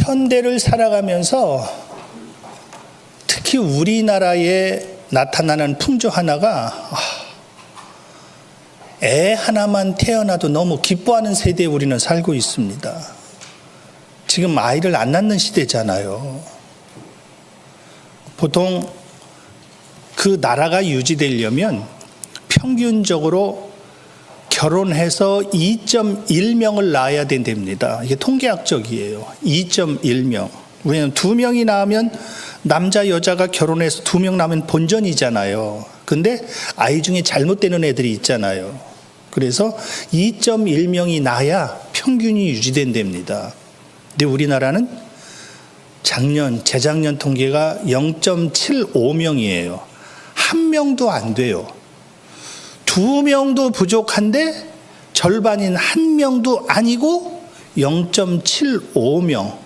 현대를 살아가면서 특히 우리나라에 나타나는 풍조 하나가 애 하나만 태어나도 너무 기뻐하는 세대에 우리는 살고 있습니다. 지금 아이를 안 낳는 시대잖아요. 보통 그 나라가 유지되려면 평균적으로 결혼해서 2.1명을 낳아야 된답니다. 이게 통계학적이에요. 2.1명. 왜냐하면 2명이 낳으면 남자 여자가 결혼해서 2명 낳으면 본전이잖아요. 근데 아이 중에 잘못되는 애들이 있잖아요. 그래서 2.1명이 낳아야 평균이 유지된답니다. 근데 우리나라는 재작년 통계가 0.75명이에요. 한 명도 안 돼요. 2명도 부족한데 절반인 한 명도 아니고 0.75명.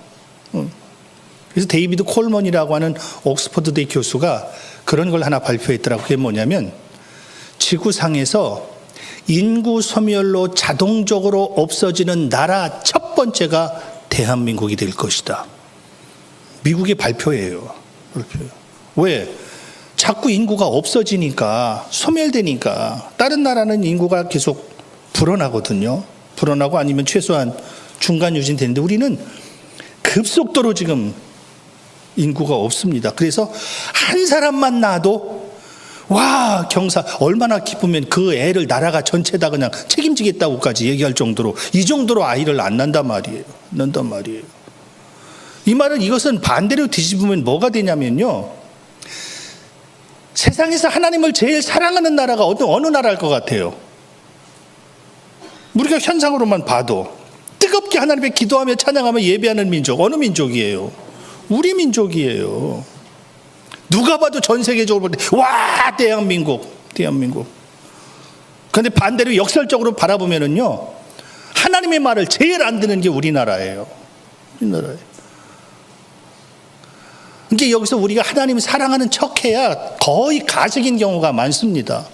그래서 데이비드 콜먼이라고 하는 옥스퍼드대 교수가 그런 걸 하나 발표했더라고요. 그게 뭐냐면 지구상에서 인구 소멸로 자동적으로 없어지는 나라 첫 번째가 대한민국이 될 것이다. 미국의 발표예요. 왜? 자꾸 인구가 없어지니까, 소멸되니까 다른 나라는 인구가 계속 불어나거든요. 불어나고 아니면 최소한 중간 유지되는데 우리는 급속도로 지금 인구가 없습니다. 그래서 한 사람만 낳아도 와, 경사 얼마나 기쁘면 그 애를 나라가 전체다 그냥 책임지겠다고까지 얘기할 정도로 이 정도로 아이를 안 낳는단 말이에요. 이 말은 이것은 반대로 뒤집으면 뭐가 되냐면요. 세상에서 하나님을 제일 사랑하는 나라가 어느 나라일 것 같아요? 우리가 현상으로만 봐도 뜨겁게 하나님께 기도하며 찬양하며 예배하는 민족 어느 민족이에요? 우리 민족이에요. 누가 봐도 전 세계적으로 볼 때 와, 대한민국. 그런데 반대로 역설적으로 바라보면은요, 하나님의 말을 제일 안 듣는 게 우리나라예요. 그러니까 여기서 우리가 하나님을 사랑하는 척해야 거의 가식인 경우가 많습니다.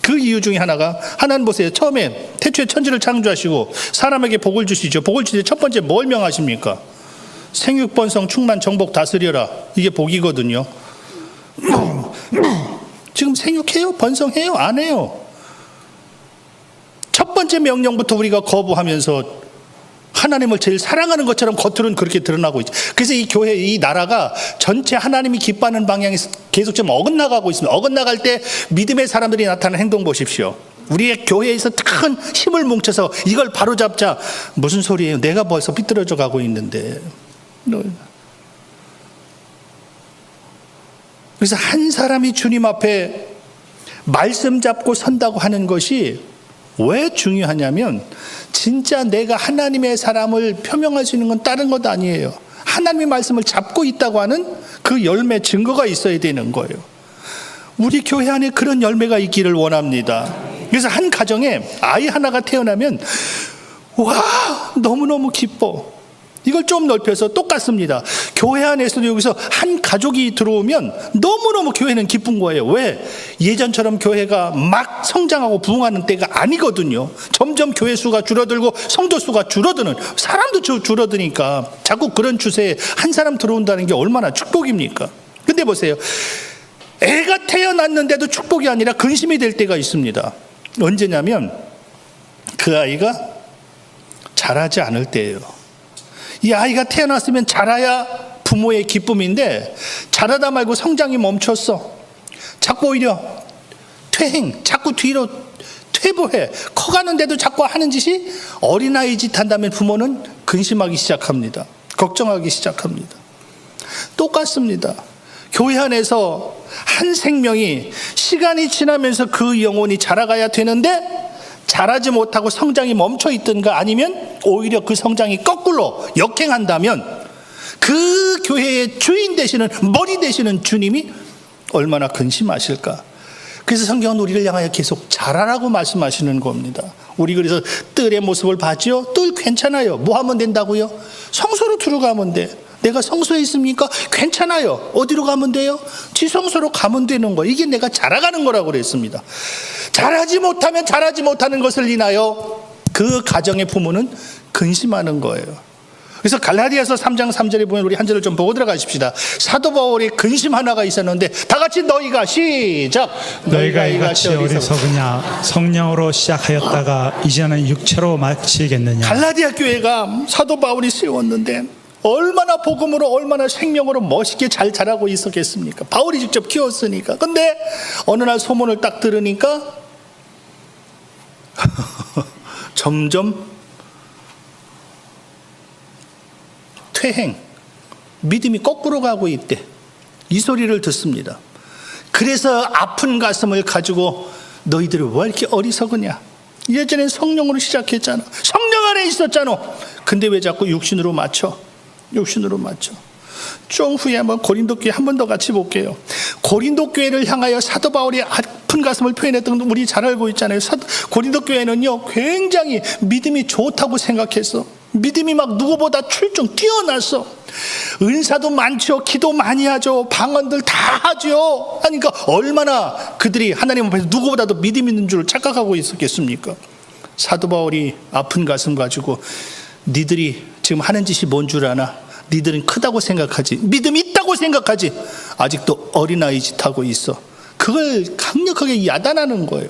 그 이유 중에 하나가, 하나님 보세요. 처음에 태초에 천지를 창조하시고 사람에게 복을 주시죠. 복을 주실 때 첫 번째 뭘 명하십니까? 생육번성 충만 정복 다스려라. 이게 복이거든요. 지금 생육해요? 번성해요? 안 해요? 첫 번째 명령부터 우리가 거부하면서 하나님을 제일 사랑하는 것처럼 겉으로는 그렇게 드러나고 있죠. 그래서 이 교회, 이 나라가 전체 하나님이 기뻐하는 방향에서 계속 좀 어긋나가고 있습니다. 어긋나갈 때 믿음의 사람들이 나타나는 행동 보십시오. 우리의 교회에서 큰 힘을 뭉쳐서 이걸 바로잡자. 무슨 소리예요? 내가 벌써 삐뚤어져 가고 있는데. 그래서 한 사람이 주님 앞에 말씀 잡고 선다고 하는 것이 왜 중요하냐면 진짜 내가 하나님의 사람을 표명할 수 있는 건 다른 것 아니에요. 하나님의 말씀을 잡고 있다고 하는 그 열매 증거가 있어야 되는 거예요. 우리 교회 안에 그런 열매가 있기를 원합니다. 그래서 한 가정에 아이 하나가 태어나면 와, 너무너무 기뻐. 이걸 좀 넓혀서 똑같습니다. 교회 안에서도 여기서 한 가족이 들어오면 너무너무 교회는 기쁜 거예요. 왜? 예전처럼 교회가 막 성장하고 부흥하는 때가 아니거든요. 점점 교회 수가 줄어들고 성도 수가 줄어드는, 사람도 줄어드니까 자꾸 그런 추세에 한 사람 들어온다는 게 얼마나 축복입니까? 근데 보세요. 애가 태어났는데도 축복이 아니라 근심이 될 때가 있습니다. 언제냐면 그 아이가 자라지 않을 때예요. 이 아이가 태어났으면 자라야 부모의 기쁨인데 자라다 말고 성장이 멈췄어. 자꾸 오히려 자꾸 뒤로 퇴보해. 커가는데도 자꾸 하는 짓이 어린아이 짓 한다면 부모는 근심하기 시작합니다. 걱정하기 시작합니다. 똑같습니다. 교회 안에서 한 생명이 시간이 지나면서 그 영혼이 자라가야 되는데 자라지 못하고 성장이 멈춰 있든가 아니면 오히려 그 성장이 거꾸로 역행한다면 그 교회의 주인 되시는, 머리 되시는 주님이 얼마나 근심하실까. 그래서 성경은 우리를 향하여 계속 자라라고 말씀하시는 겁니다. 우리 그래서 뜰의 모습을 봤죠? 뜰 괜찮아요. 뭐 하면 된다고요? 성소로 들어가면 돼. 내가 성소에 있습니까? 괜찮아요. 어디로 가면 돼요? 지성소로 가면 되는 거예요. 이게 내가 자라가는 거라고 그랬습니다. 자라지 못하면 자라지 못하는 것을 인하여 그 가정의 부모는 근심하는 거예요. 그래서 갈라디아서 3장 3절에 보면 우리 한 절을 좀 보고 들어가십시다. 사도 바울의 근심 하나가 있었는데 다 같이 너희가 시작. 너희가 이같이 어리석으냐 성령으로 시작하였다가 이제는 육체로 마치겠느냐. 갈라디아 교회가 사도 바울이 세웠는데 얼마나 복음으로 얼마나 생명으로 멋있게 잘 자라고 있었겠습니까? 바울이 직접 키웠으니까. 근데 어느 날 소문을 딱 들으니까 점점 퇴행, 믿음이 거꾸로 가고 있대. 이 소리를 듣습니다. 그래서 아픈 가슴을 가지고 너희들이 왜 이렇게 어리석으냐? 예전엔 성령으로 시작했잖아. 성령 안에 있었잖아. 근데 왜 자꾸 육신으로 맞춰? 육신으로 맞춰. 좀 후에 한번 고린도 교회 한 번 더 같이 볼게요. 고린도 교회를 향하여 사도 바울이 아픈 가슴을 표현했던 거 우리 잘 알고 있잖아요. 고린도 교회는요 굉장히 믿음이 좋다고 생각했어. 믿음이 막 누구보다 출중 뛰어났어. 은사도 많죠. 기도 많이 하죠. 방언들 다 하죠. 그러니까 얼마나 그들이 하나님 앞에서 누구보다도 믿음 있는 줄 착각하고 있었겠습니까? 사도 바울이 아픈 가슴 가지고 니들이 지금 하는 짓이 뭔 줄 아나? 니들은 크다고 생각하지, 믿음이 있다고 생각하지, 아직도 어린아이 짓 하고 있어. 그걸 강력하게 야단하는 거예요.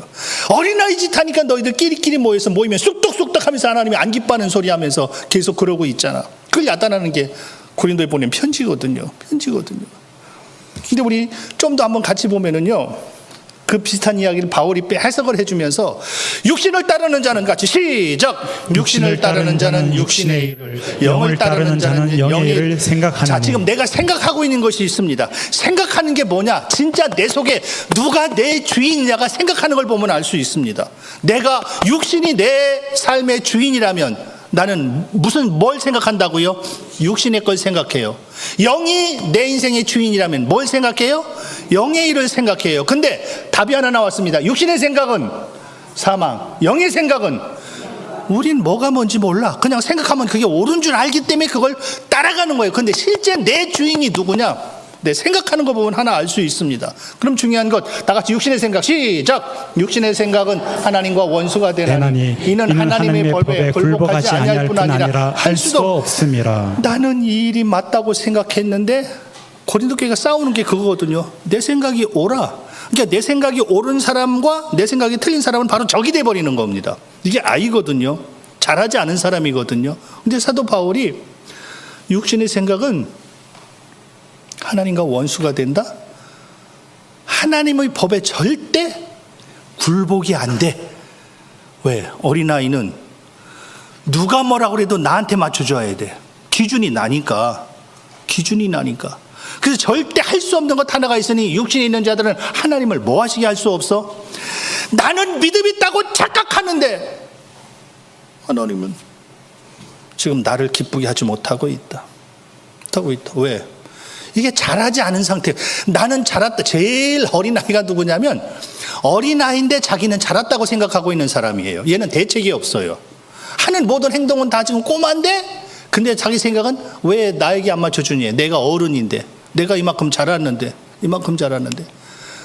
어린아이 짓 하니까 너희들 끼리끼리 모이면 쑥덕쑥덕 하면서 하나님이 안 기뻐하는 소리 하면서 계속 그러고 있잖아. 그걸 야단하는 게 고린도에 보낸 편지거든요. 근데 우리 좀 더 한번 같이 보면은요, 그 비슷한 이야기를 바울이 해석을 해주면서 육신을 따르는 자는 같이 시작. 육신을 따르는 자는 육신의 일을, 영을 따르는 자는 영의 일을 생각하느니. 자, 지금 내가 생각하고 있는 것이 있습니다. 생각하는 게 뭐냐? 진짜 내 속에 누가 내 주인이냐가 생각하는 걸 보면 알 수 있습니다. 내가 육신이 내 삶의 주인이라면 나는 뭘 생각한다고요? 육신의 걸 생각해요. 영이 내 인생의 주인이라면 뭘 생각해요? 영의 일을 생각해요. 근데 답이 하나 나왔습니다. 육신의 생각은 사망, 영의 생각은, 우린 뭐가 뭔지 몰라. 그냥 생각하면 그게 옳은 줄 알기 때문에 그걸 따라가는 거예요. 근데 실제 내 주인이 누구냐? 내 생각하는 거 보면 하나 알 수 있습니다. 그럼 중요한 것, 다 같이 육신의 생각 시작. 육신의 생각은 하나님과 원수가 되나니 이는 하나님의 법에 굴복하지 아니할 뿐 아니라 할 수도 없음이라. 나는 이 일이 맞다고 생각했는데 고린도 교회가 싸우는 게 그거거든요. 내 생각이 옳아. 그러니까 내 생각이 옳은 사람과 내 생각이 틀린 사람은 바로 적이 돼버리는 겁니다. 이게 아이거든요. 잘하지 않은 사람이거든요. 근데 사도 바울이 육신의 생각은 하나님과 원수가 된다? 하나님의 법에 절대 굴복이 안 돼. 왜? 어린아이는 누가 뭐라고 그래도 나한테 맞춰줘야 돼. 기준이 나니까. 그래서 절대 할 수 없는 것 하나가 있으니 육신에 있는 자들은 하나님을 뭐 하시게 할 수 없어? 나는 믿음 있다고 착각하는데 하나님은 지금 나를 기쁘게 하지 못하고 있다. 왜? 이게 잘하지 않은 상태. 나는 잘했다. 제일 어린아이가 누구냐면 어린아이인데 자기는 잘했다고 생각하고 있는 사람이에요. 얘는 대책이 없어요. 하는 모든 행동은 다 지금 꼬마인데 근데 자기 생각은 왜 나에게 안 맞춰주니? 내가 어른인데, 내가 이만큼 자랐는데.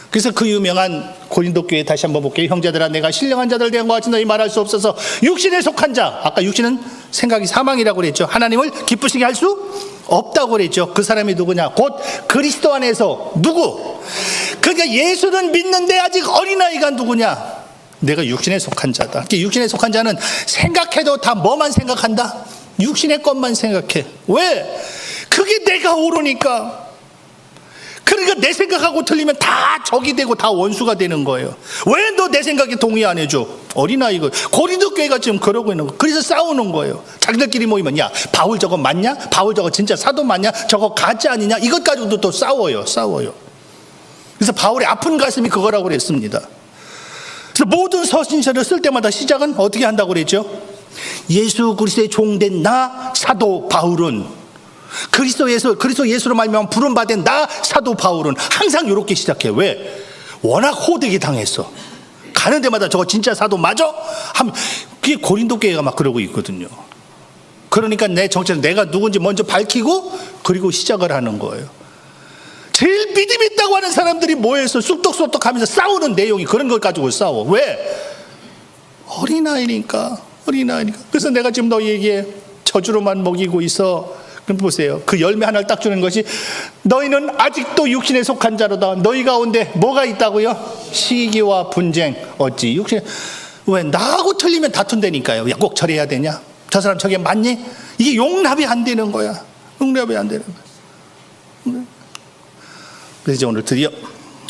그래서 그 유명한 고린도 교회 다시 한번 볼게요. 형제들아, 내가 신령한 자들 대한 것 같이 너희 말할 수 없어서 육신에 속한 자, 아까 육신은 생각이 사망이라고 그랬죠. 하나님을 기쁘시게 할 수 없다고 그랬죠. 그 사람이 누구냐? 곧 그리스도 안에서 누구? 그러니까 예수는 믿는데 아직 어린아이가 누구냐? 내가 육신에 속한 자다. 육신에 속한 자는 생각해도 다 뭐만 생각한다? 육신의 것만 생각해. 왜? 그게 내가 옳으니까. 그러니까 내 생각하고 틀리면 다 적이 되고 다 원수가 되는 거예요. 왜 너 내 생각에 동의 안 해줘? 어린아이고. 고린도 교회가 지금 그러고 있는 거예요. 그래서 싸우는 거예요. 자기들끼리 모이면 야, 바울 저거 맞냐? 바울 저거 진짜 사도 맞냐? 저거 가짜 아니냐? 이것 가지고도 또 싸워요. 그래서 바울의 아픈 가슴이 그거라고 그랬습니다. 그래서 모든 서신서를 쓸 때마다 시작은 어떻게 한다고 그랬죠? 예수 그리스도의 종된 나 사도 바울은, 그리스도 예수로 말미암아 부름 받은 나 사도 바울은 항상 이렇게 시작해. 왜? 워낙 호되게 당했어. 가는 데마다 저거 진짜 사도 맞아? 하면 그게 고린도 교회가 막 그러고 있거든요. 그러니까 내 정체는 내가 누군지 먼저 밝히고 그리고 시작을 하는 거예요. 제일 믿음 있다고 하는 사람들이 모여서 쑥덕쑥덕 하면서 싸우는 내용이 그런 걸 가지고 싸워. 왜? 어린아이니까. 그래서 내가 지금 너 얘기해. 저주로만 먹이고 있어. 그럼 보세요. 그 열매 하나를 딱 주는 것이 너희는 아직도 육신에 속한 자로다. 너희 가운데 뭐가 있다고요? 시기와 분쟁. 어찌 육신에 왜 나하고 틀리면 다툰다니까요. 야, 꼭 저래야 되냐? 저 사람 저게 맞니? 이게 용납이 안 되는 거야. 용납이 안 되는 거야. 그래서 이제 오늘 드디어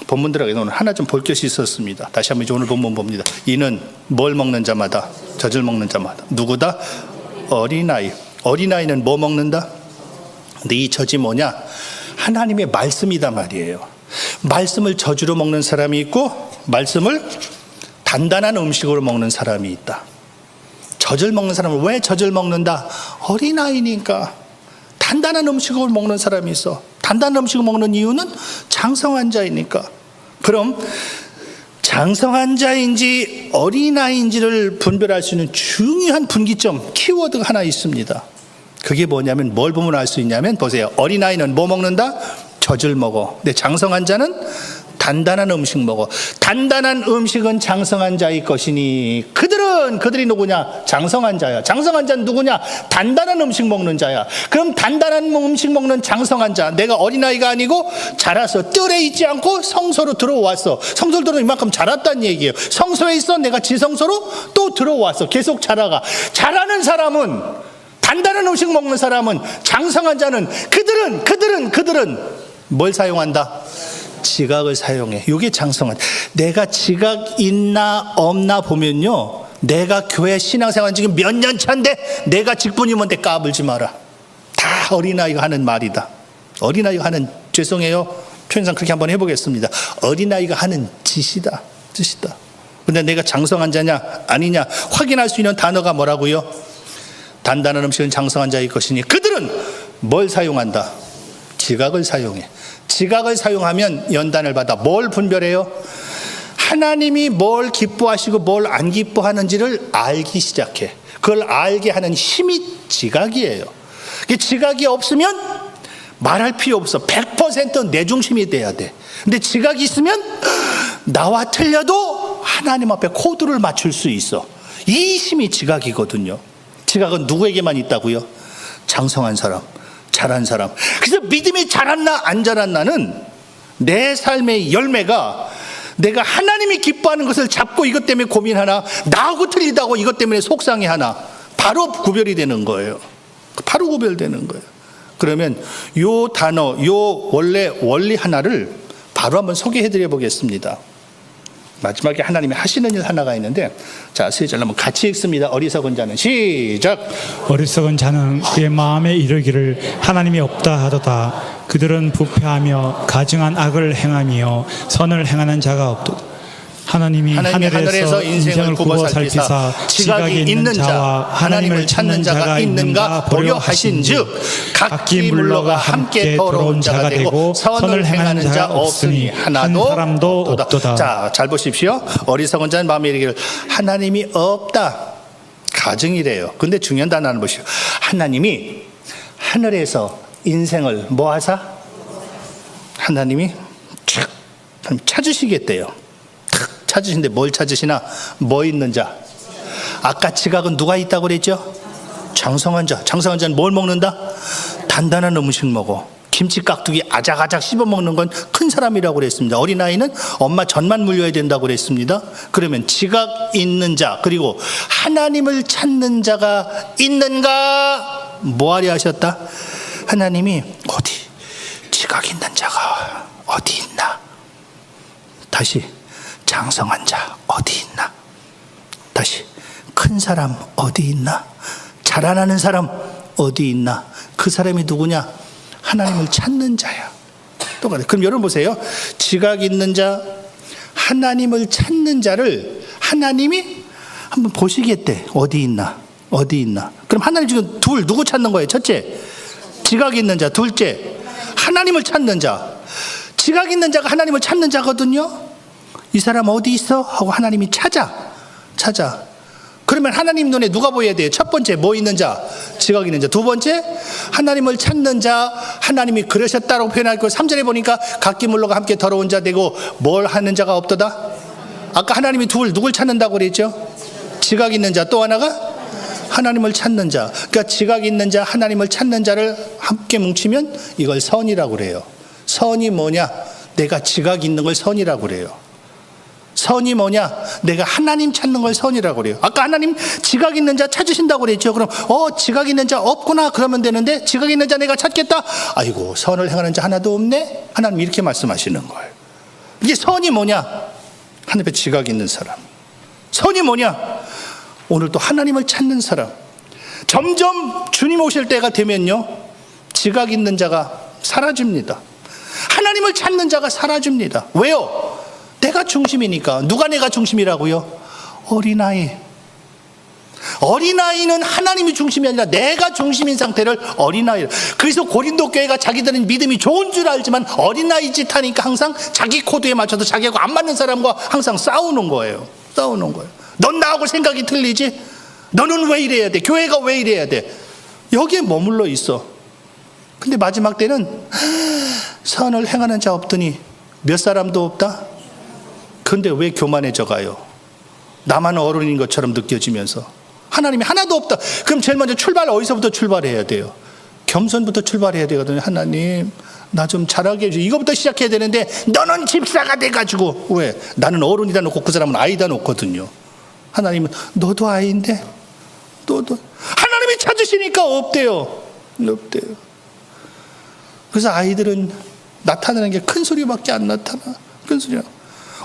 본문 들어가서 오늘 하나 좀 볼 것이 있었습니다. 다시 한번 이제 오늘 본문 봅니다. 이는 뭘 먹는 자마다 젖을 먹는 자마다 누구다? 어린아이. 어린아이는 뭐 먹는다? 근데 이 젖이 뭐냐? 하나님의 말씀이단 말이에요. 말씀을 젖으로 먹는 사람이 있고 말씀을 단단한 음식으로 먹는 사람이 있다. 젖을 먹는 사람은 왜 젖을 먹는다? 어린아이니까. 단단한 음식을 먹는 사람이 있어. 단단한 음식을 먹는 이유는 장성한 자이니까. 그럼 장성한 자인지 어린아이인지를 분별할 수 있는 중요한 분기점, 키워드가 하나 있습니다. 그게 뭐냐면 뭘 보면 알 수 있냐면 보세요. 어린아이는 뭐 먹는다? 젖을 먹어. 근데 장성한 자는 단단한 음식 먹어. 단단한 음식은 장성한 자의 것이니 그들이 누구냐? 장성한 자야. 장성한 자는 누구냐? 단단한 음식 먹는 자야. 그럼 단단한 음식 먹는 장성한 자, 내가 어린아이가 아니고 자라서 뜰에 있지 않고 성소로 들어왔어. 성소로 들어오면 이만큼 자랐다는 얘기예요. 성소에 있어. 내가 지성소로 또 들어왔어. 계속 자라가. 자라는 사람은, 단단한 음식 먹는 사람은, 장성한 자는 그들은 뭘 사용한다? 지각을 사용해. 이게 장성한. 내가 지각 있나 없나 보면요, 내가 교회 신앙생활 지금 몇 년 차인데 내가 직분이면데 까불지 마라. 다 어린아이가 하는 말이다. 어린아이가 하는, 죄송해요, 표현상 그렇게 한번 해보겠습니다. 어린아이가 하는 짓이다. 근데 내가 장성한 자냐 아니냐 확인할 수 있는 단어가 뭐라고요? 단단한 음식은 장성한 자의 것이니 그들은 뭘 사용한다? 지각을 사용해. 지각을 사용하면 연단을 받아. 뭘 분별해요? 하나님이 뭘 기뻐하시고 뭘 안 기뻐하는지를 알기 시작해. 그걸 알게 하는 힘이 지각이에요. 지각이 없으면 말할 필요 없어. 100% 내 중심이 돼야 돼. 근데 지각이 있으면 나와 틀려도 하나님 앞에 코드를 맞출 수 있어. 이 힘이 지각이거든요. 지각은 누구에게만 있다고요? 장성한 사람, 잘한 사람. 그래서 믿음이 자랐나 안 자랐나는 내 삶의 열매가 내가 하나님이 기뻐하는 것을 잡고 이것 때문에 고민하나, 나하고 틀리다고 이것 때문에 속상해하나, 바로 구별이 되는 거예요. 바로 구별되는 거예요. 그러면 요 단어, 요 원리 하나를 바로 한번 소개해드려 보겠습니다. 마지막에 하나님이 하시는 일 하나가 있는데, 자, 세 절 한번 같이 읽습니다. 어리석은 자는 시작. 어리석은 자는 그의 마음에 이르기를 하나님이 없다 하도다. 그들은 부패하며 가증한 악을 행하며 선을 행하는 자가 없도다. 하나님이 하늘에서 인생을 굽어 살피사 지각이 있는 자와 하나님을 찾는 자가 있는가 보려 하신즉 각기 물러가 함께 더러운 자가 되고 선을 행하는 자 없으니 하나도 사람도 없도다. 자, 잘 보십시오. 어리석은 자는 마음에 이르기를 하나님이 없다. 가증이래요. 근데 중요한 단어 하나 보시오. 하나님이 하늘에서 인생을 뭐 하사? 하나님이 찾으시겠대요. 찾으신데 뭘 찾으시나? 뭐 있는 자. 아까 지각은 누가 있다고 그랬죠? 장성한 자. 장성한 자는 뭘 먹는다? 단단한 음식 먹어. 김치 깍두기 아작아작 씹어 먹는 건 큰 사람이라고 그랬습니다. 어린아이는 엄마 젖만 물려야 된다고 그랬습니다. 그러면 지각 있는 자, 그리고 하나님을 찾는 자가 있는가? 뭐하려 하셨다? 하나님이 어디 지각 있는 자가 어디 있나? 다시 장성한 자 어디 있나? 다시 큰 사람 어디 있나? 자라나는 사람 어디 있나? 그 사람이 누구냐? 하나님을 찾는 자야. 똑같아요. 그럼 여러분 보세요. 지각 있는 자, 하나님을 찾는 자를 하나님이 한번 보시겠대. 어디 있나? 어디 있나? 그럼 하나님 지금 둘 누구 찾는 거예요? 첫째, 지각 있는 자. 둘째, 하나님을 찾는 자. 지각 있는 자가 하나님을 찾는 자거든요. 이 사람 어디 있어? 하고 하나님이 찾아. 그러면 하나님 눈에 누가 보여야 돼요? 첫 번째, 뭐 있는 자? 지각 있는 자. 두 번째, 하나님을 찾는 자. 하나님이 그러셨다고 표현할 거. 3절에 보니까 각기 물러가 함께 더러운 자 되고 뭘 하는 자가 없도다? 아까 하나님이 누굴 찾는다고 그랬죠? 지각 있는 자. 또 하나가 하나님을 찾는 자, 그러니까 지각 있는 자, 하나님을 찾는 자를 함께 뭉치면 이걸 선이라고 그래요. 선이 뭐냐? 내가 지각 있는 걸 선이라고 그래요. 선이 뭐냐? 내가 하나님 찾는 걸 선이라고 그래요. 아까 하나님 지각 있는 자 찾으신다고 그랬죠. 그럼 지각 있는 자 없구나 그러면 되는데, 지각 있는 자 내가 찾겠다. 아이고, 선을 행하는 자 하나도 없네. 하나님 이렇게 말씀하시는 거예요. 이게 선이 뭐냐? 하나님 앞에 지각 있는 사람. 선이 뭐냐? 오늘 또 하나님을 찾는 사람. 점점 주님 오실 때가 되면요, 지각 있는 자가 사라집니다. 하나님을 찾는 자가 사라집니다. 왜요? 내가 중심이니까. 누가 내가 중심이라고요? 어린아이. 어린아이는 하나님이 중심이 아니라 내가 중심인 상태를 어린아이. 그래서 고린도 교회가 자기들은 믿음이 좋은 줄 알지만 어린아이 짓 하니까 항상 자기 코드에 맞춰서 자기하고 안 맞는 사람과 항상 싸우는 거예요. 싸우는 거예요. 넌 나하고 생각이 틀리지? 너는 왜 이래야 돼? 교회가 왜 이래야 돼? 여기에 머물러 있어. 근데 마지막 때는 선을 행하는 자 없더니 몇 사람도 없다? 근데 왜 교만해져 가요? 나만 어른인 것처럼 느껴지면서 하나님이 하나도 없다. 그럼 제일 먼저 출발 어디서부터 출발해야 돼요? 겸손부터 출발해야 되거든요. 하나님, 나 좀 잘하게 해주세요. 이거부터 시작해야 되는데 너는 집사가 돼가지고, 왜? 나는 어른이다 놓고 그 사람은 아이다 놓거든요. 하나님은 너도 아이인데 너도. 하나님이 찾으시니까 없대요. 없대요. 그래서 아이들은 나타나는 게 큰 소리밖에 안 나타나. 큰 소리야.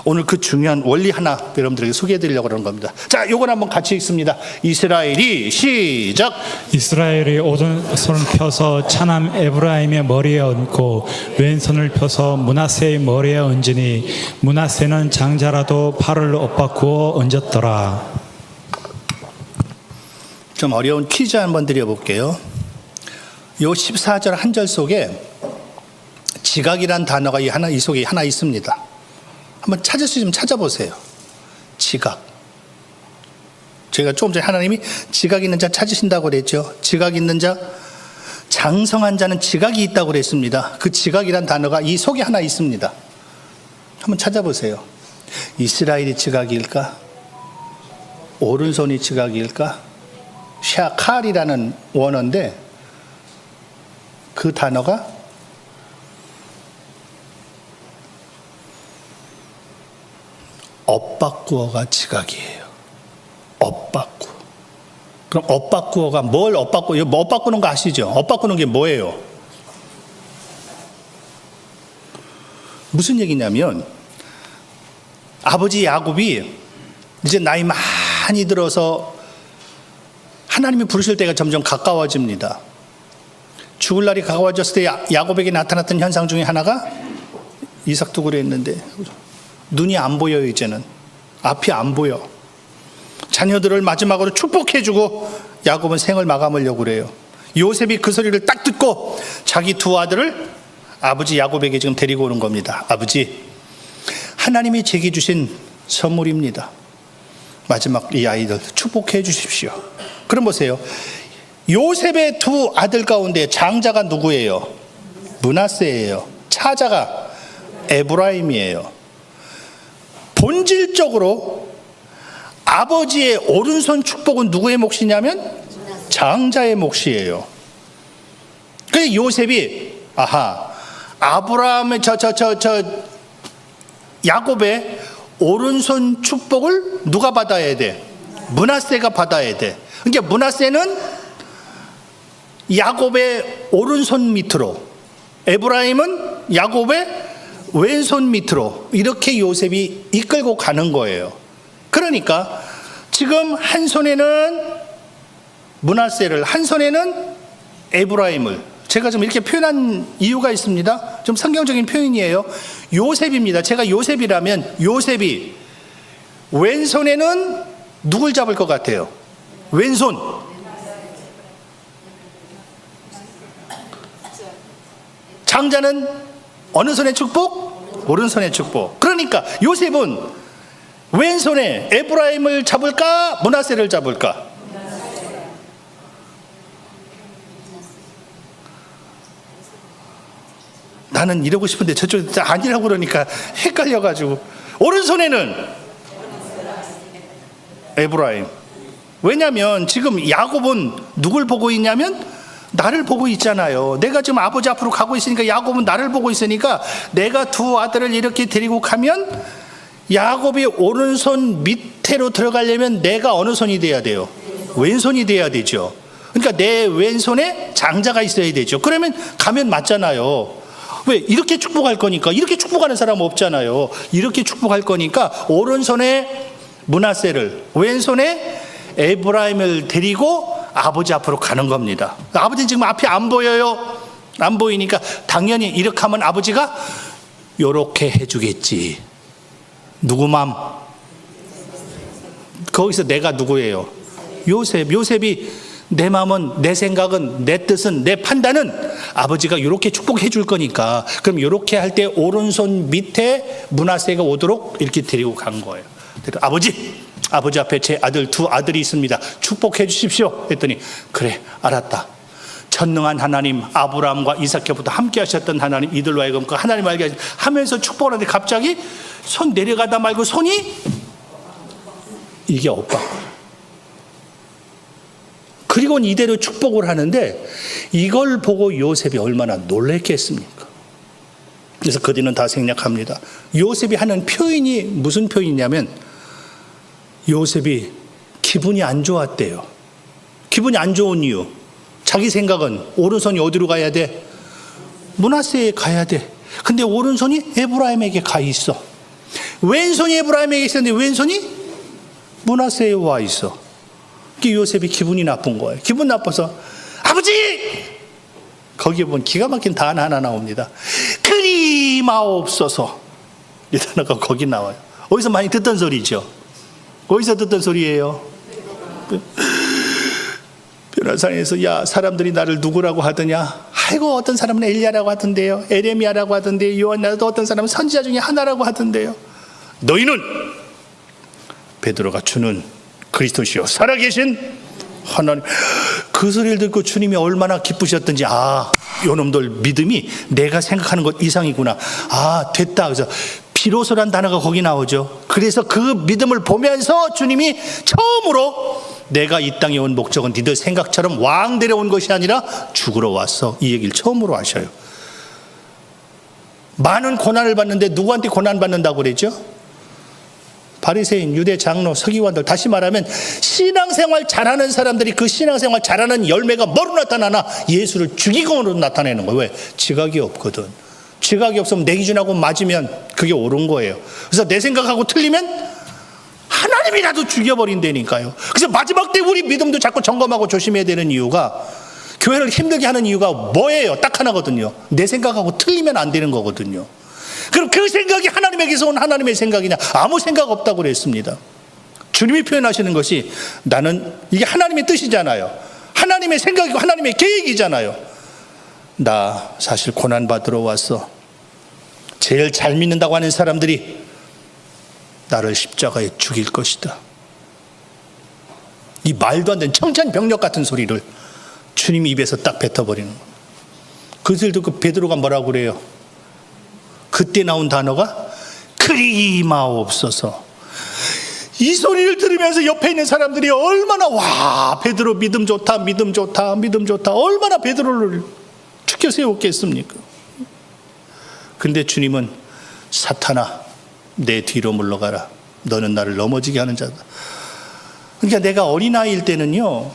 오늘 그 중요한 원리 하나 여러분들에게 소개해드리려고 하는 겁니다. 자, 요건 한번 같이 읽습니다. 이스라엘이 시작. 이스라엘이 오른손을 펴서 차남 에브라임의 머리에 얹고 왼손을 펴서 므낫세의 머리에 얹으니 므낫세는 장자라도 팔을 엇바꾸어 얹었더라. 좀 어려운 퀴즈 한번 드려볼게요. 요 14절 한 절 속에 지각이란 단어가 이 속에 하나 있습니다. 한번 찾을 수 있으면 찾아보세요. 지각. 저희가 조금 전에 하나님이 지각 있는 자 찾으신다고 그랬죠. 지각 있는 자, 장성한 자는 지각이 있다고 그랬습니다. 그 지각이란 단어가 이 속에 하나 있습니다. 한번 찾아보세요. 이스라엘이 지각일까? 오른손이 지각일까? 샤칼이라는 원어인데 그 단어가 엇바꾸어가 지각이에요. 엇바꾸어. 그럼 엇바꾸어가 뭘 엇바꾸어? 뭐 엇바꾸는 거 아시죠? 엇바꾸는 게 뭐예요? 무슨 얘기냐면 아버지 야곱이 이제 나이 많이 들어서 하나님이 부르실 때가 점점 가까워집니다. 죽을 날이 가까워졌을 때 야곱에게 나타났던 현상 중에 하나가 이삭도 그랬는데 눈이 안 보여요. 이제는 앞이 안 보여. 자녀들을 마지막으로 축복해주고 야곱은 생을 마감하려고 그래요. 요셉이 그 소리를 딱 듣고 자기 두 아들을 아버지 야곱에게 지금 데리고 오는 겁니다. 아버지, 하나님이 제게 주신 선물입니다. 마지막 이 아이들 축복해 주십시오. 그럼 보세요. 요셉의 두 아들 가운데 장자가 누구예요? 므낫세예요. 차자가 에브라임이에요. 본질적으로 아버지의 오른손 축복은 누구의 몫이냐면 장자의 몫이에요. 그래서 요셉이 아브라함의 야곱의 오른손 축복을 누가 받아야 돼? 므낫세가 받아야 돼. 그러니까 므낫세는 야곱의 오른손 밑으로, 에브라임은 야곱의 왼손 밑으로 이렇게 요셉이 이끌고 가는 거예요. 그러니까 지금 한 손에는 므낫세를, 한 손에는 에브라임을, 제가 좀 이렇게 표현한 이유가 있습니다. 좀 성경적인 표현이에요. 요셉입니다. 제가 요셉이라면 요셉이 왼손에는 누굴 잡을 것 같아요? 왼손. 장자는 어느 손의 축복? 오른손의 축복. 그러니까 요셉은 왼손에 에브라임을 잡을까? 므낫세를 잡을까? 나는 이러고 싶은데 저쪽이 아니라고 그러니까 헷갈려가지고 오른손에는 에브라임, 왜냐하면 지금 야곱은 누굴 보고 있냐면 나를 보고 있잖아요. 내가 지금 아버지 앞으로 가고 있으니까 야곱은 나를 보고 있으니까 내가 두 아들을 이렇게 데리고 가면 야곱이 오른손 밑으로 들어가려면 내가 어느 손이 돼야 돼요? 왼손이 돼야 되죠. 그러니까 내 왼손에 장자가 있어야 되죠. 그러면 가면 맞잖아요. 왜? 이렇게 축복할 거니까. 이렇게 축복하는 사람 없잖아요. 이렇게 축복할 거니까 오른손에 므낫세를, 왼손에 에브라임을 데리고 아버지 앞으로 가는 겁니다. 아버지는 지금 앞이 안 보여요. 안 보이니까 당연히 이렇게 하면 아버지가 요렇게 해주겠지. 누구 맘? 거기서 내가 누구예요? 요셉. 요셉이 내 마음은, 내 생각은, 내 뜻은, 내 판단은 아버지가 이렇게 축복해 줄 거니까 그럼 이렇게 할 때 오른손 밑에 므낫세가 오도록 이렇게 데리고 간 거예요. 아버지 앞에 제 아들 두 아들이 있습니다. 축복해 주십시오. 했더니 그래 알았다. 전능한 하나님 아브라함과 이삭에부터 함께 하셨던 하나님 이들로 하여금 그 하나님 알게 하면서 축복을 하는데 갑자기 손 내려가다 말고 손이 이게 오빠. 그리고는 이대로 축복을 하는데 이걸 보고 요셉이 얼마나 놀랬겠습니까? 그래서 그 뒤는 다 생략합니다. 요셉이 하는 표현이 무슨 표현이냐면 요셉이 기분이 안 좋았대요. 기분이 안 좋은 이유. 자기 생각은 오른손이 어디로 가야 돼? 므낫세에 가야 돼. 근데 오른손이 에브라임에게 가 있어. 왼손이 에브라임에게 있었는데 왼손이 므낫세에 와 있어. 요셉이 기분이 나쁜 거예요. 기분 나빠서 아버지! 거기에 보면 기가 막힌 단어 하나 나옵니다. 그리 마옵소서. 이 단어가 거기 나와요. 어디서 많이 듣던 소리죠. 어디서 듣던 소리예요? 변호사에서 야 사람들이 나를 누구라고 하더냐. 아이고 어떤 사람은 엘리야라고 하던데요. 에레미야라고 하던데요. 요한나도 어떤 사람은 선지자 중에 하나라고 하던데요. 너희는 베드로가 주는 그리스도시요 살아계신 하나님. 그 소리를 듣고 주님이 얼마나 기쁘셨던지 요놈들 믿음이 내가 생각하는 것 이상이구나. 됐다. 그래서 비로소란 단어가 거기 나오죠. 그래서 그 믿음을 보면서 주님이 처음으로 내가 이 땅에 온 목적은 니들 생각처럼 왕 데려온 것이 아니라 죽으러 왔어. 이 얘기를 처음으로 하셔요. 많은 고난을 받는데 누구한테 고난 받는다고 그랬죠? 바리새인, 유대 장로, 서기관들. 다시 말하면 신앙생활 잘하는 사람들이 그 신앙생활 잘하는 열매가 뭐로 나타나나? 예수를 죽이건으로 나타내는 거예요. 왜? 지각이 없거든. 지각이 없으면 내 기준하고 맞으면 그게 옳은 거예요. 그래서 내 생각하고 틀리면 하나님이라도 죽여버린다니까요. 그래서 마지막 때 우리 믿음도 자꾸 점검하고 조심해야 되는 이유가, 교회를 힘들게 하는 이유가 뭐예요? 딱 하나거든요. 내 생각하고 틀리면 안 되는 거거든요. 그럼 그 생각이 하나님에게서 온 하나님의 생각이냐? 아무 생각 없다고 그랬습니다. 주님이 표현하시는 것이 나는, 이게 하나님의 뜻이잖아요. 하나님의 생각이고 하나님의 계획이잖아요. 나 사실 고난받으러 왔어. 제일 잘 믿는다고 하는 사람들이 나를 십자가에 죽일 것이다. 이 말도 안 되는 청천벽력 같은 소리를 주님이 입에서 딱 뱉어버리는 거예요. 그것을 듣고 베드로가 뭐라고 그래요? 그때 나온 단어가 그리 마옵소서. 이 소리를 들으면서 옆에 있는 사람들이 얼마나 와 베드로 믿음 좋다 믿음 좋다 믿음 좋다 얼마나 베드로를 축켜 세웠겠습니까? 근데 주님은 사탄아 내 뒤로 물러가라. 너는 나를 넘어지게 하는 자다. 그러니까 내가 어린아이일 때는요,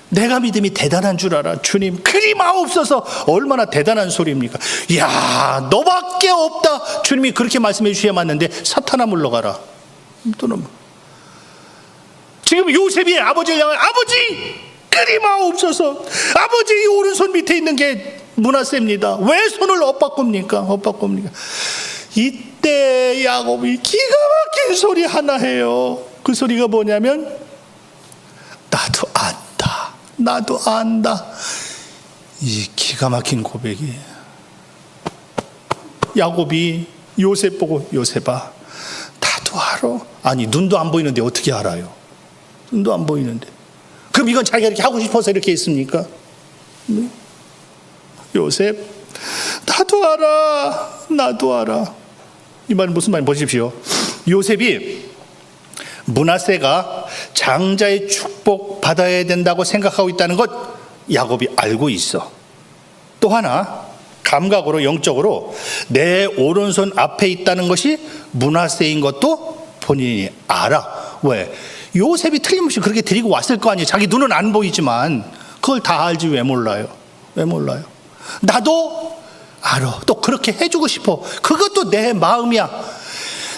내가 믿음이 대단한 줄 알아. 주님 그리 마옵소서. 얼마나 대단한 소리입니까? 이야 너밖에 없다. 주님이 그렇게 말씀해 주셔야 맞는데 사탄아 물러가라. 또는 지금 요셉이 아버지를 향해 아버지 그리 마옵소서. 아버지 이 오른손 밑에 있는 게 므낫세입니다. 왜 손을 엇바꿉니까? 이때 야곱이 기가 막힌 소리 하나 해요. 그 소리가 뭐냐면 나도 안다. 이 기가 막힌 고백이에요. 야곱이 요셉 보고 요셉아 나도 알아. 아니 눈도 안 보이는데 어떻게 알아요? 눈도 안 보이는데. 그럼 이건 자기가 이렇게 하고 싶어서 이렇게 했습니까? 요셉 나도 알아. 이 말은 무슨 말인지 보십시오. 요셉이 므낫세가 장자의 축복 받아야 된다고 생각하고 있다는 것 야곱이 알고 있어. 또 하나 감각으로 영적으로 내 오른손 앞에 있다는 것이 므낫세인 것도 본인이 알아. 왜? 요셉이 틀림없이 그렇게 데리고 왔을 거 아니에요. 자기 눈은 안 보이지만 그걸 다 알지. 왜 몰라요? 왜 몰라요? 나도 알아. 또 그렇게 해주고 싶어. 그것도 내 마음이야.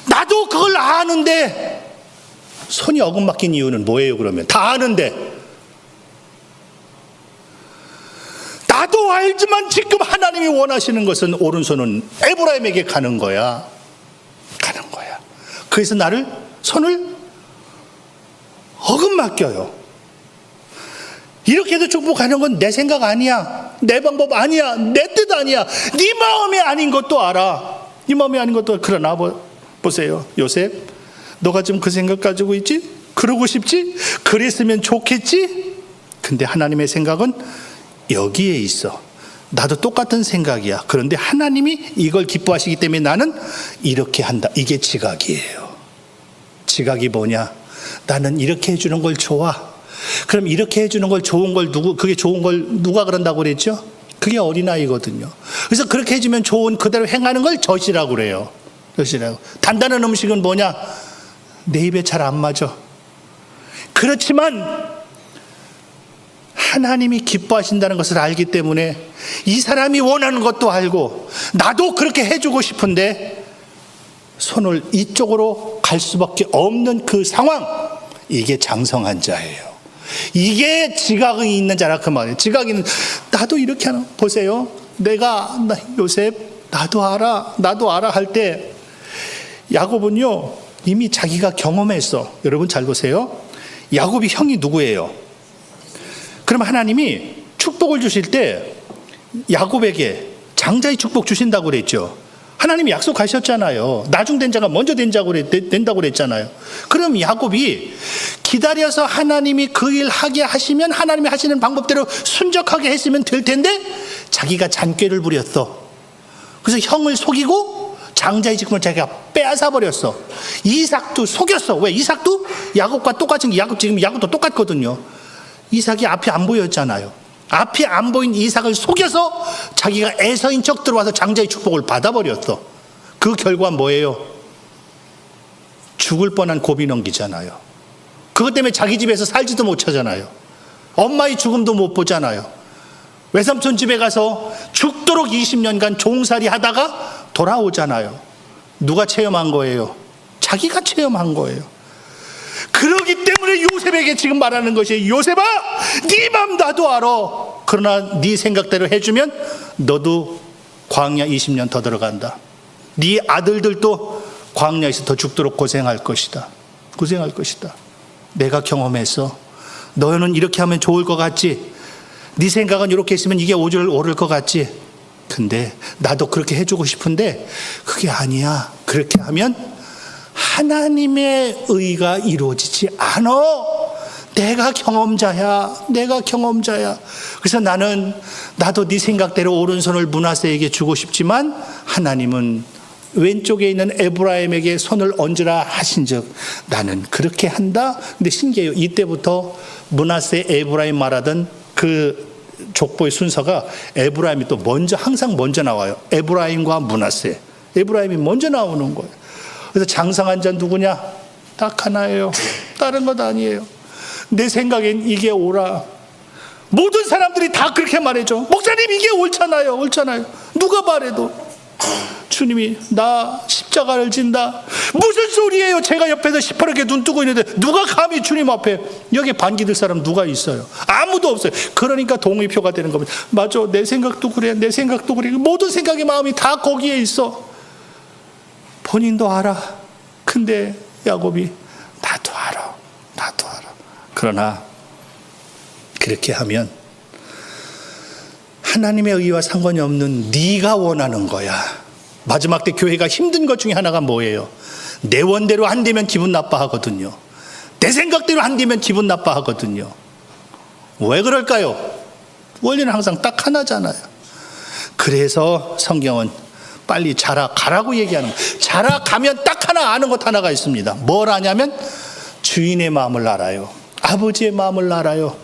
나도 그걸 아는데 손이 어긋막힌 이유는 뭐예요? 그러면 다 아는데 나도 알지만 지금 하나님이 원하시는 것은 오른손은 에브라임에게 가는 거야. 가는 거야. 그래서 나를 손을 어긋막혀요. 이렇게도 축복하는 건 내 생각 아니야. 내 방법 아니야. 내 뜻 아니야. 네 마음이 아닌 것도 알아. 네 마음이 아닌 것도. 그러나 보세요. 요셉, 너가 지금 그 생각 가지고 있지? 그러고 싶지? 그랬으면 좋겠지? 근데 하나님의 생각은 여기에 있어. 나도 똑같은 생각이야. 그런데 하나님이 이걸 기뻐하시기 때문에 나는 이렇게 한다. 이게 지각이에요. 지각이 뭐냐? 나는 이렇게 해주는 걸 좋아. 그럼 이렇게 해주는 걸 좋은 걸 그게 좋은 걸 누가 그런다고 그랬죠? 그게 어린아이거든요. 그래서 그렇게 해주면 좋은 그대로 행하는 걸 젖이라고 그래요. 젖이라고. 단단한 음식은 뭐냐? 내 입에 잘 안 맞아. 그렇지만 하나님이 기뻐하신다는 것을 알기 때문에 이 사람이 원하는 것도 알고 나도 그렇게 해주고 싶은데 손을 이쪽으로 갈 수밖에 없는 그 상황, 이게 장성한 자예요. 이게 지각이 있는 자라 그 말이에요. 지각이 나도 이렇게 하는. 보세요. 요셉 나도 알아 할 때 야곱은요 이미 자기가 경험했어. 여러분 잘 보세요. 야곱이 형이 누구예요? 그럼 하나님이 축복을 주실 때 야곱에게 장자의 축복 주신다고 그랬죠. 하나님이 약속하셨잖아요. 나중된 자가 먼저 된다고 그랬잖아요. 그럼 야곱이 기다려서 하나님이 그 일 하게 하시면 하나님이 하시는 방법대로 순적하게 했으면 될 텐데 자기가 잔꾀를 부렸어. 그래서 형을 속이고 장자의 직분을 자기가 빼앗아 버렸어. 이삭도 속였어. 왜? 이삭도 야곱과 똑같은 게 지금 야곱도 똑같거든요. 이삭이 앞이 안 보였잖아요. 앞이 안 보인 이삭을 속여서 자기가 에서인 척 들어와서 장자의 축복을 받아버렸어. 그 결과 뭐예요? 죽을 뻔한 고비 넘기잖아요. 그것 때문에 자기 집에서 살지도 못하잖아요. 엄마의 죽음도 못 보잖아요. 외삼촌 집에 가서 죽도록 20년간 종살이 하다가 돌아오잖아요. 누가 체험한 거예요? 자기가 체험한 거예요. 그러기 때문에 요셉에게 지금 말하는 것이 요셉아, 네 맘 나도 알아. 그러나 네 생각대로 해주면 너도 광야 20년 더 들어간다. 네 아들들도 광야에서 더 죽도록 고생할 것이다. 고생할 것이다. 내가 경험했어. 너는 이렇게 하면 좋을 것 같지? 네 생각은 이렇게 했으면 이게 오를 것 같지? 근데 나도 그렇게 해주고 싶은데 그게 아니야. 그렇게 하면 하나님의 의가 이루어지지 않아. 내가 경험자야. 그래서 나도 네 생각대로 오른손을 므낫세에게 주고 싶지만 하나님은 왼쪽에 있는 에브라임에게 손을 얹으라 하신즉 나는 그렇게 한다. 근데 신기해요. 이때부터 므낫세 에브라임 말하던 그 족보의 순서가 에브라임이 또 항상 먼저 나와요. 에브라임과 므낫세. 에브라임이 먼저 나오는 거예요. 그래서 장성한 자 누구냐? 딱 하나예요. 다른 것 아니에요. 내 생각엔 이게 옳아. 모든 사람들이 다 그렇게 말해줘. 목사님 이게 옳잖아요. 누가 말해도 주님이 나 십자가를 진다. 무슨 소리예요? 제가 옆에서 시퍼렇게 눈 뜨고 있는데 누가 감히 주님 앞에 여기 반기들 사람 누가 있어요? 아무도 없어요. 그러니까 동의표가 되는 겁니다. 맞아. 내 생각도 그래. 모든 생각의 마음이 다 거기에 있어. 본인도 알아. 근데 야곱이 나도 알아. 그러나 그렇게 하면 하나님의 의와 상관이 없는 네가 원하는 거야. 마지막 때 교회가 힘든 것 중에 하나가 뭐예요? 내 원대로 안 되면 기분 나빠하거든요. 내 생각대로 안 되면 기분 나빠하거든요. 왜 그럴까요? 원리는 항상 딱 하나잖아요. 그래서 성경은 빨리 가라고 얘기하는 거예요. 가면 딱 하나 아는 것 하나가 있습니다. 뭘 아냐면 주인의 마음을 알아요. 아버지의 마음을 알아요.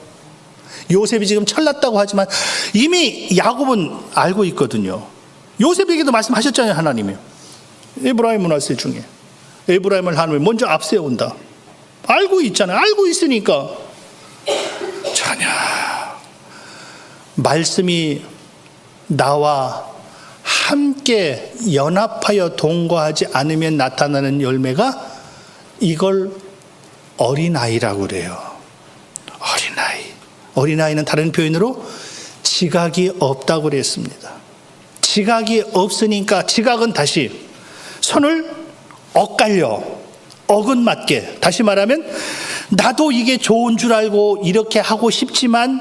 요셉이 지금 철났다고 하지만 이미 야곱은 알고 있거든요. 요셉에게도 말씀하셨잖아요. 하나님이 에브라임 문화세 중에 에브라임을 하나님이 먼저 앞세운다. 알고 있잖아요. 알고 있으니까 전혀 말씀이 나와 함께 연합하여 동거하지 않으면 나타나는 열매가 이걸 어린아이라고 그래요. 어린아이. 어린아이는 다른 표현으로 지각이 없다고 그랬습니다. 지각이 없으니까 지각은 다시 손을 엇갈려 어긋맞게, 다시 말하면 나도 이게 좋은 줄 알고 이렇게 하고 싶지만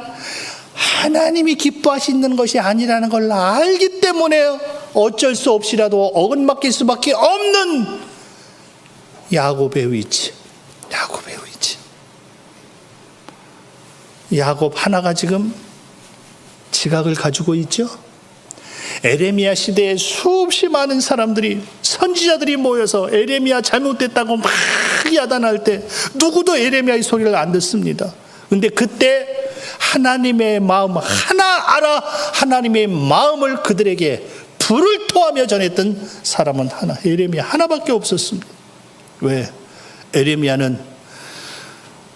하나님이 기뻐하시는 것이 아니라는 걸 알기 때문에 어쩔 수 없이라도 어긋맞길 수밖에 없는 야곱의 위치. 야곱의 위치. 야곱 하나가 지금 지각을 가지고 있죠. 에레미야 시대에 수없이 많은 사람들이, 선지자들이 모여서 에레미야 잘못됐다고 막 야단할 때 누구도 에레미야의 소리를 안 듣습니다. 근데 그때 하나님의 마음 하나 알아, 하나님의 마음을 그들에게 불을 토하며 전했던 사람은 하나, 에레미야 하나밖에 없었습니다. 왜? 에레미야는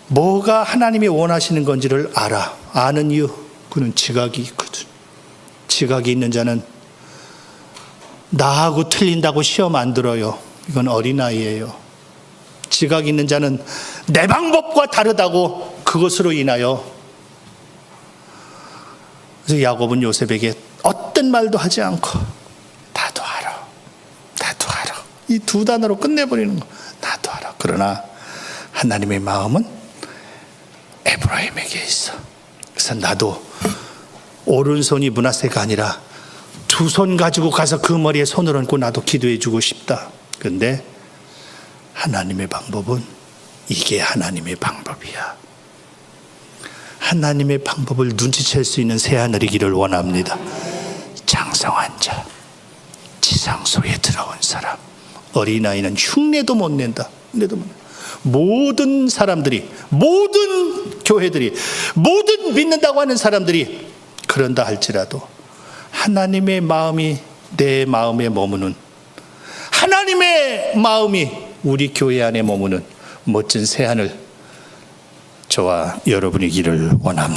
뭐가 하나님이 원하시는 건지를 알아. 아는 이유, 그는 지각이 있거든. 지각이 있는 자는 나하고 틀린다고 시험 안 들어요. 이건 어린아이예요. 지각이 있는 자는 내 방법과 다르다고 그것으로 인하여. 그래서 야곱은 요셉에게 어떤 말도 하지 않고 나도 알아. 나도 알아. 이 두 단어로 끝내버리는 거. 나도 알아. 그러나 하나님의 마음은 에브라임에게 있어. 그래서 나도 오른손이 므낫세가 아니라 두 손 가지고 가서 그 머리에 손을 얹고 나도 기도해 주고 싶다. 그런데 하나님의 방법은 이게 하나님의 방법이야. 하나님의 방법을 눈치챌 수 있는 새하늘이기를 원합니다. 장성한 자, 지상소에 들어온 사람. 어린아이는 흉내도 못 낸다. 흉내도 못 낸다. 모든 사람들이, 모든 교회들이, 모든 믿는다고 하는 사람들이 그런다 할지라도 하나님의 마음이 내 마음에 머무는, 하나님의 마음이 우리 교회 안에 머무는 멋진 새하늘 저와 여러분이기를 원합니다.